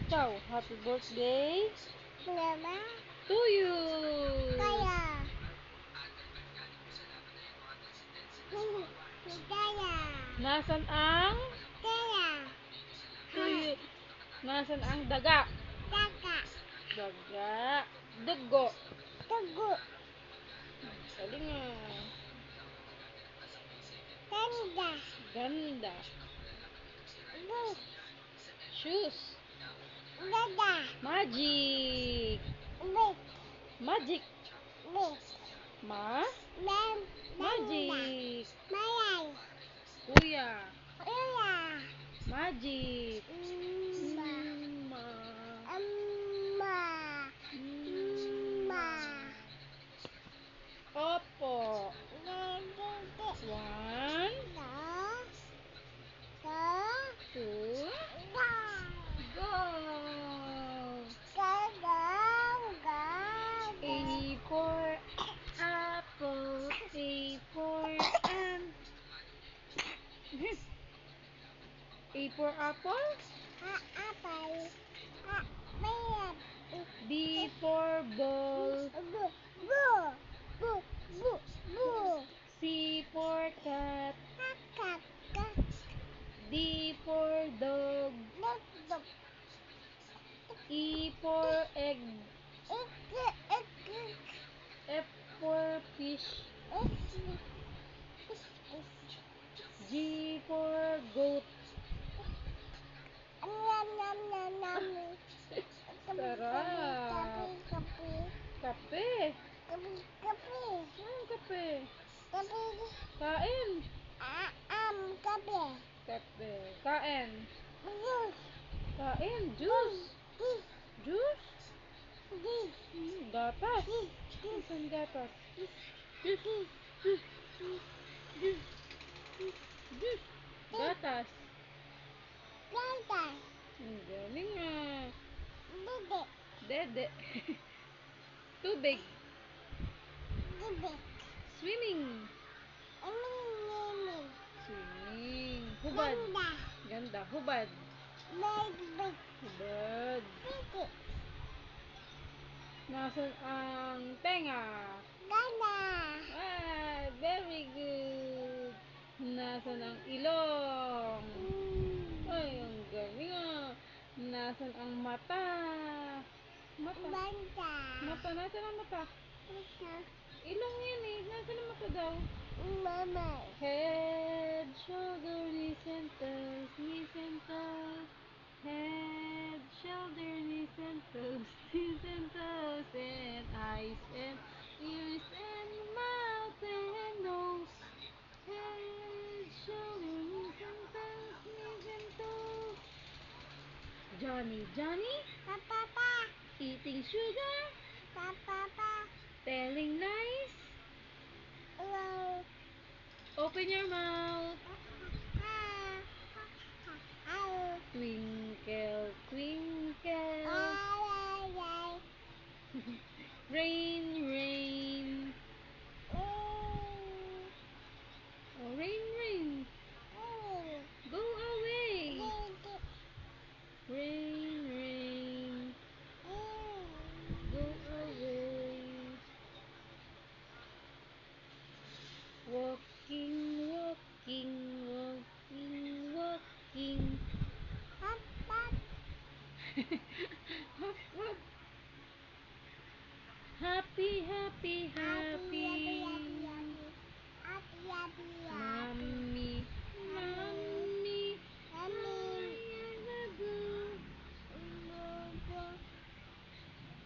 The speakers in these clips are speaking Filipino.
Ikaw, happy birthday Mama, to you. kaya. Kaya. Nasaan ang Kaya. to you? Nasaan ang daga? Daga. Daga. Dugo. Tugo. Galing nga. Tanda. Ganda. Bus. Shoes. Dada. Magic. Bit. Magic. Bit. Ma? Mem. Magic. Mayay. Kuya. Iya. Magic. Mma. Ma. Amma. Mma. Opo. Dede. One, Da. two, Da. go. A for apple, A for ant. A for apple, B for ball, C for cat, D for dog, E for egg, F for fish, G for goat. Sarap. Kape. Anong kape? Kain. Kape. Kain. Kain. Juice. Juice. Gatas. Saan gatas? Juice. Juice. Juice. Juice. Gatas. Ang galing nga. Dede. Tubig. Swimming. Swimming. Hubad. Ganda. Hubad. Hubad. Nasaan ang tenga? Ah, very good. Nasaan ang ilong? Ay, ang galing ah. Nasaan ang mata? Mata. Mata. Nasaan ang mata? Ilong yan eh. Nasaan ang mata daw? Head, shoulder, knees and toes, knees and toes. Head, shoulder, knees and toes, knees and toes, and eyes and ears and mouth and nose. Head, shoulder, knees and toes, knees and toes. Johnny, Johnny, eating sugar, telling lies. Open your mouth. Twinkle, twinkle. Rain, rain. Oh, rain, rain. Go away. Rain, rain. Go away. Walking, walking, walking, walking. Happy, happy, happy. Mommy, mommy,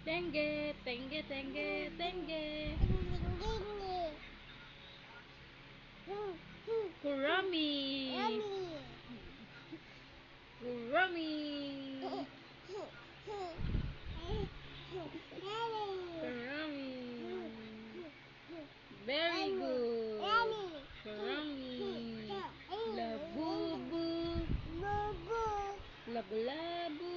Tenge, tenge, tenge, tenge. Kurami, kurami. Kurami. Very good. Kurami. Labubu. Labu-labu.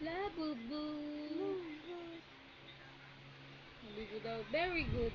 Labubu. Labubu daw. Very good.